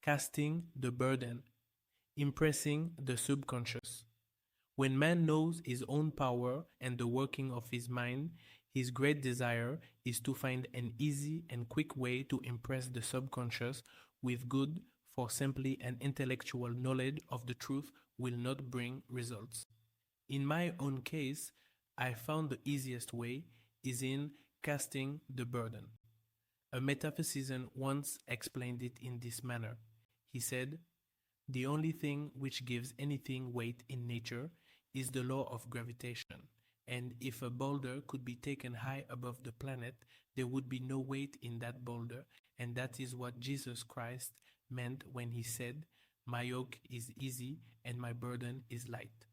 Casting the burden, impressing the subconscious. When man knows his own power and the working of his mind, his great desire is to find an easy and quick way to impress the subconscious with good, for simply an intellectual knowledge of the truth will not bring results. In my own case, I found the easiest way is in casting the burden. A metaphysician once explained it in this manner. He said, "The only thing which gives anything weight in nature is the law of gravitation, and if a boulder could be taken high above the planet, there would be no weight in that boulder, and that is what Jesus Christ meant when he said, 'My yoke is easy and my burden is light.'"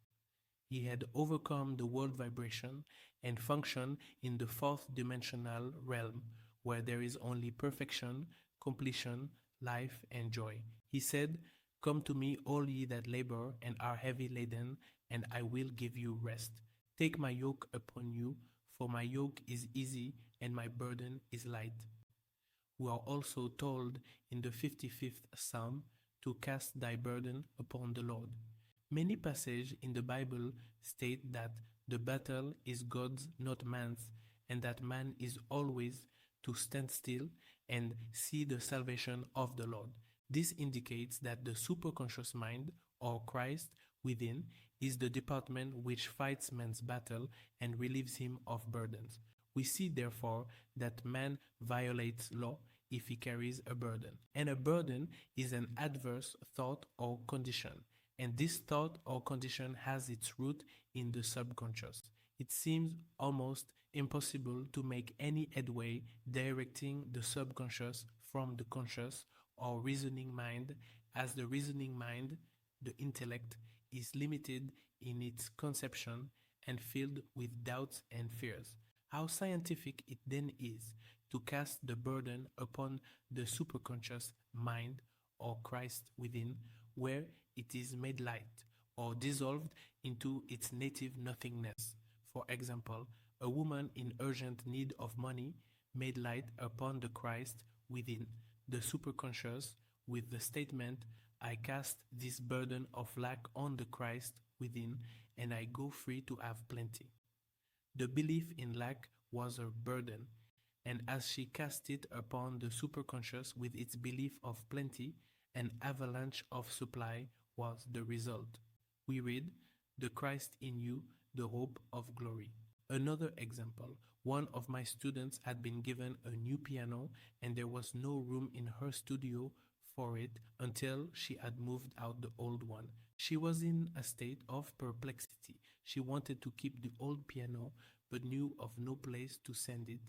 He had overcome the world vibration and functioned in the fourth dimensional realm, where there is only perfection, completion, life, and joy. He said, "Come to me, all ye that labor and are heavy laden, and I will give you rest. Take my yoke upon you, for my yoke is easy and my burden is light." We are also told in the 55th Psalm to cast thy burden upon the Lord. Many passages in the Bible state that the battle is God's, not man's, and that man is always to stand still and see the salvation of the Lord. This indicates that the superconscious mind, or Christ within, is the department which fights man's battle and relieves him of burdens. We see therefore that man violates law if he carries a burden. And a burden is an adverse thought or condition. And this thought or condition has its root in the subconscious. It seems almost impossible to make any headway directing the subconscious from the conscious or reasoning mind, as the reasoning mind, the intellect, is limited in its conception and filled with doubts and fears. How scientific it then is to cast the burden upon the superconscious mind, or Christ within, where it is made light or dissolved into its native nothingness. For example, a woman in urgent need of money made light upon the Christ within, the superconscious, with the statement, "I cast this burden of lack on the Christ within, and I go free to have plenty." The belief in lack was her burden, and as she cast it upon the superconscious with its belief of plenty, an avalanche of supply was the result. We read, "The Christ in you, the hope of glory." Another example, one of my students had been given a new piano and there was no room in her studio for it until she had moved out the old one. She was in a state of perplexity. She wanted to keep the old piano but knew of no place to send it.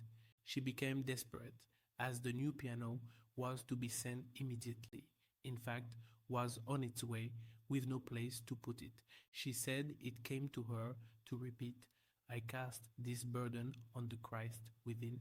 She became desperate, as the new piano was to be sent immediately. In fact, was on its way with no place to put it. She said it came to her to repeat, "I cast this burden on the Christ within,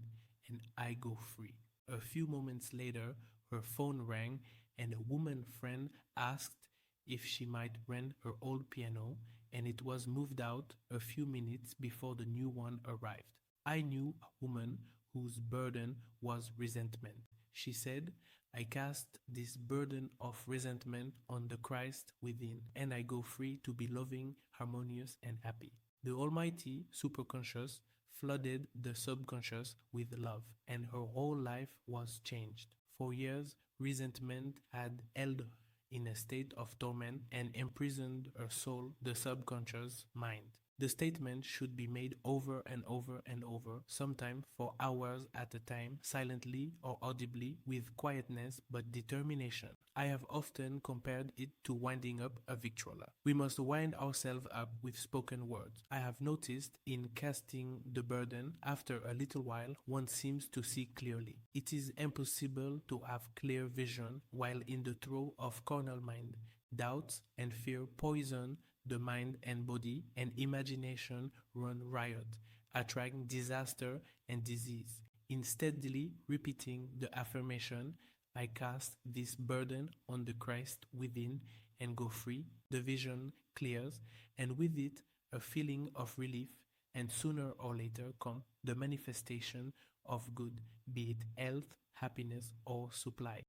and I go free." A few moments later, her phone rang, and a woman friend asked if she might rent her old piano, and it was moved out a few minutes before the new one arrived. I knew a woman whose burden was resentment. She said, "I cast this burden of resentment on the Christ within, and I go free to be loving, harmonious, and happy." The almighty superconscious flooded the subconscious with love, and her whole life was changed. For years, resentment had held in a state of torment and imprisoned her soul, the subconscious mind. The statement should be made over and over and over, sometimes for hours at a time, silently or audibly, with quietness but determination. I have often compared it to winding up a victrola. We must wind ourselves up with spoken words. I have noticed in casting the burden, after a little while, one seems to see clearly. It is impossible to have clear vision while in the throes of carnal mind. Doubts and fear poison the mind and body, and imagination run riot, attracting disaster and disease. In steadily repeating the affirmation, "I cast this burden on the Christ within and go free," the vision clears, and with it a feeling of relief, and sooner or later come the manifestation of good, be it health, happiness, or supply.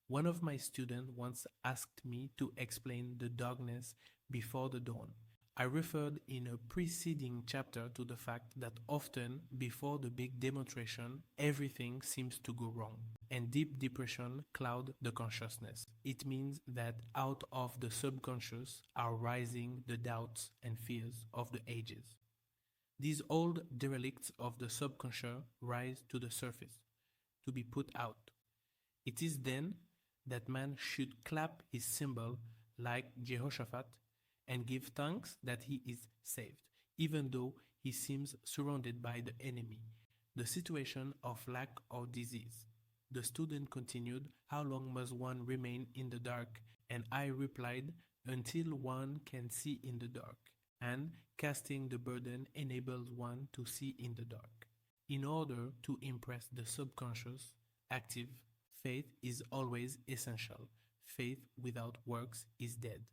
One of my students once asked me to explain the darkness before the dawn. I referred in a preceding chapter to the fact that often before the big demonstration, everything seems to go wrong, and deep depression cloud the consciousness. It means that out of the subconscious are rising the doubts and fears of the ages. These old derelicts of the subconscious rise to the surface, to be put out. It is then that man should clap his cymbal like Jehoshaphat and give thanks that he is saved, even though he seems surrounded by the enemy, the situation of lack or disease. The student continued, "How long must one remain in the dark?" And I replied, "Until one can see in the dark." And casting the burden enables one to see in the dark. In order to impress the subconscious, active, faith is always essential. Faith without works is dead.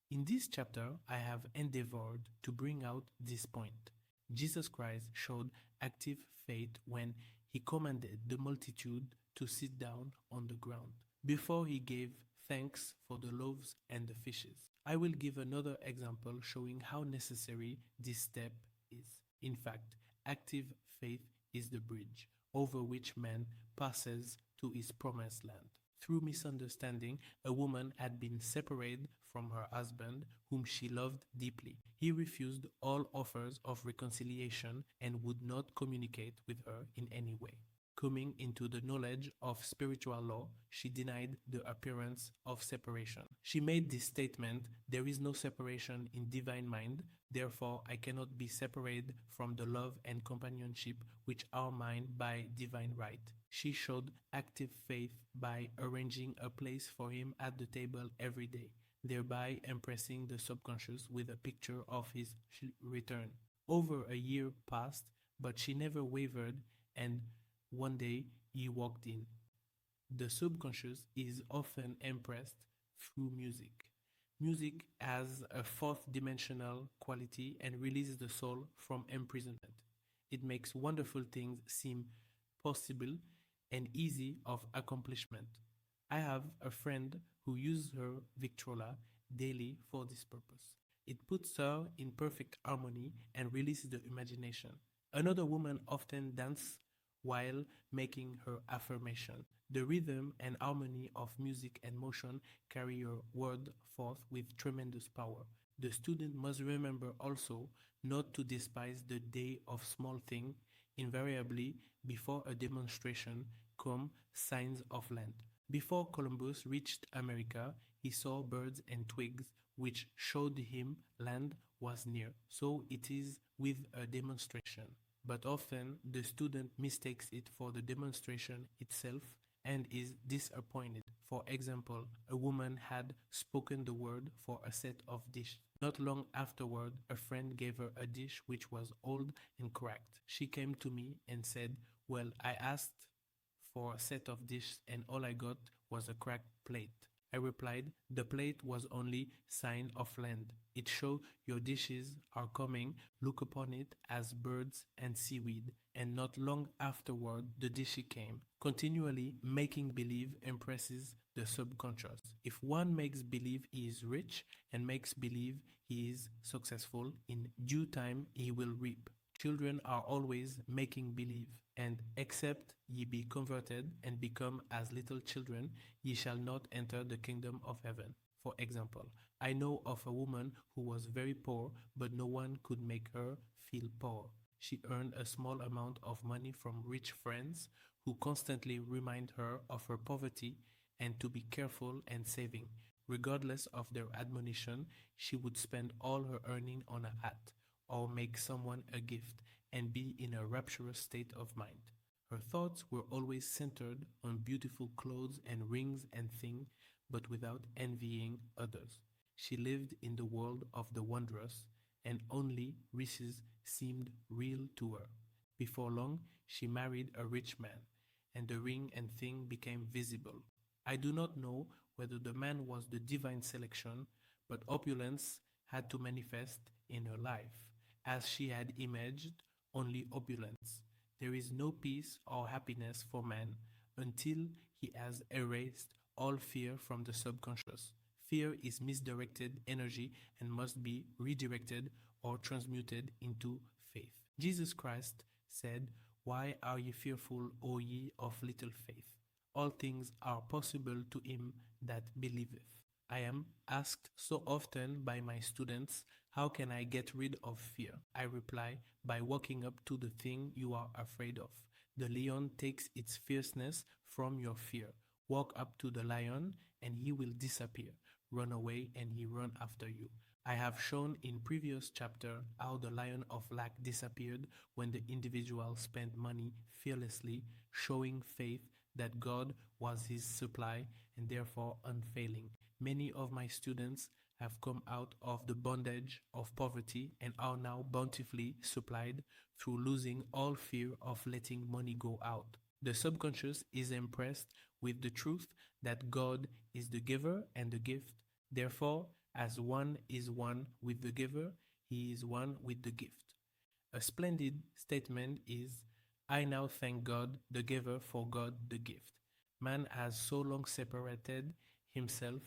In this chapter, I have endeavored to bring out this point. Jesus Christ showed active faith when he commanded the multitude to sit down on the ground before he gave thanks for the loaves and the fishes. I will give another example showing how necessary this step is. In fact, active faith is the bridge over which man passes to his promised land. Through misunderstanding, a woman had been separated from her husband, whom she loved deeply. He refused all offers of reconciliation and would not communicate with her in any way. Coming into the knowledge of spiritual law, she denied the appearance of separation. She made this statement, "There is no separation in divine mind, therefore I cannot be separated from the love and companionship which are mine by divine right." She showed active faith by arranging a place for him at the table every day, thereby impressing the subconscious with a picture of his return. Over a year passed, but she never wavered, and one day he walked in. The subconscious is often impressed through music. Music has a fourth dimensional quality and releases the soul from imprisonment. It makes wonderful things seem possible and easy of accomplishment. I have a friend who uses her Victrola daily for this purpose. It puts her in perfect harmony and releases the imagination. Another woman often dances while making her affirmation. The rhythm and harmony of music and motion carry your word forth with tremendous power. The student must remember also not to despise the day of small things. Invariably, before a demonstration come signs of land. Before Columbus reached America, he saw birds and twigs which showed him land was near. So it is with a demonstration. But often the student mistakes it for the demonstration itself and is disappointed. For example, a woman had spoken the word for a set of dishes. Not long afterward, a friend gave her a dish which was old and cracked. She came to me and said, "Well, I asked for a set of dishes and all I got was a cracked plate." I replied, "The plate was only sign of land. It shows your dishes are coming. Look upon it as birds and seaweed." And not long afterward, the dish came. Continually making believe impresses the subconscious. If one makes believe he is rich and makes believe he is successful, in due time he will reap. Children are always making believe, and except ye be converted and become as little children, ye shall not enter the kingdom of heaven. For example, I know of a woman who was very poor, but no one could make her feel poor. She earned a small amount of money from rich friends who constantly remind her of her poverty and to be careful and saving. Regardless of their admonition, she would spend all her earning on a hat or make someone a gift and be in a rapturous state of mind. Her thoughts were always centered on beautiful clothes and rings and things, but without envying others. She lived in the world of the wondrous, and only riches seemed real to her. Before long, she married a rich man, and the ring and thing became visible. I do not know whether the man was the divine selection, but opulence had to manifest in her life, as she had imagined only opulence. There is no peace or happiness for man until he has erased all fear from the subconscious. Fear is misdirected energy and must be redirected or transmuted into faith. Jesus Christ said, "Why are ye fearful, O ye of little faith? All things are possible to him that believeth." I am asked so often by my students, how can I get rid of fear? I reply, by walking up to the thing you are afraid of. The lion takes its fierceness from your fear. Walk up to the lion and he will disappear. Run away and he run after you. I have shown in previous chapter how the lion of lack disappeared when the individual spent money fearlessly, showing faith that God was his supply and therefore unfailing. Many of my students have come out of the bondage of poverty and are now bountifully supplied through losing all fear of letting money go out. The subconscious is impressed with the truth that God is the giver and the gift. Therefore, as one is one with the giver, he is one with the gift. A splendid statement is, "I now thank God the giver for God the gift." Man has so long separated himself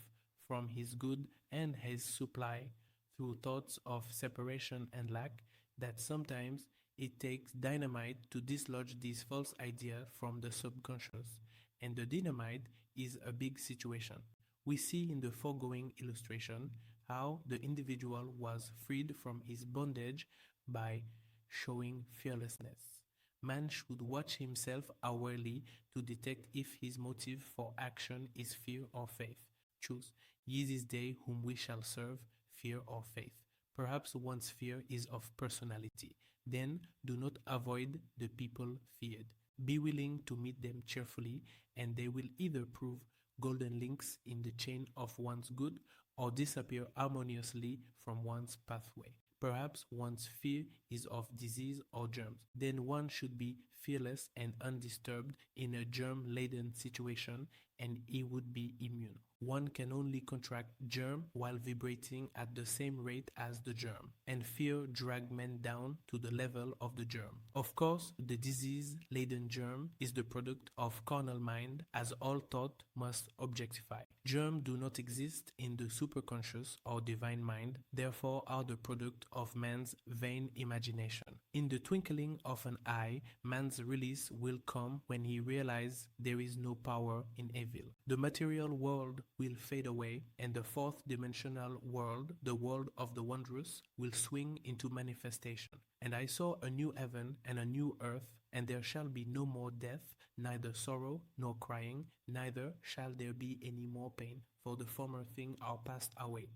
from his good and his supply through thoughts of separation and lack that sometimes it takes dynamite to dislodge this false idea from the subconscious. And the dynamite is a big situation. We see in the foregoing illustration how the individual was freed from his bondage by showing fearlessness. Man should watch himself hourly to detect if his motive for action is fear or faith. Choose ye this day whom we shall serve, fear or faith. Perhaps one's fear is of personality. Then do not avoid the people feared. Be willing to meet them cheerfully, and they will either prove golden links in the chain of one's good or disappear harmoniously from one's pathway. Perhaps one's fear is of disease or germs. Then one should be fearless and undisturbed in a germ-laden situation, and he would be immune. One can only contract germ while vibrating at the same rate as the germ, and fear drags men down to the level of the germ. Of course, the disease-laden germ is the product of carnal mind, as all thought must objectify. Germs do not exist in the superconscious or divine mind, therefore are the product of man's vain imagination. In the twinkling of an eye, man's release will come when he realizes there is no power in evil. The material world will fade away, and the fourth dimensional world, the world of the wondrous, will swing into manifestation. And I saw a new heaven and a new earth, and there shall be no more death, neither sorrow nor crying, neither shall there be any more pain, for the former things are passed away.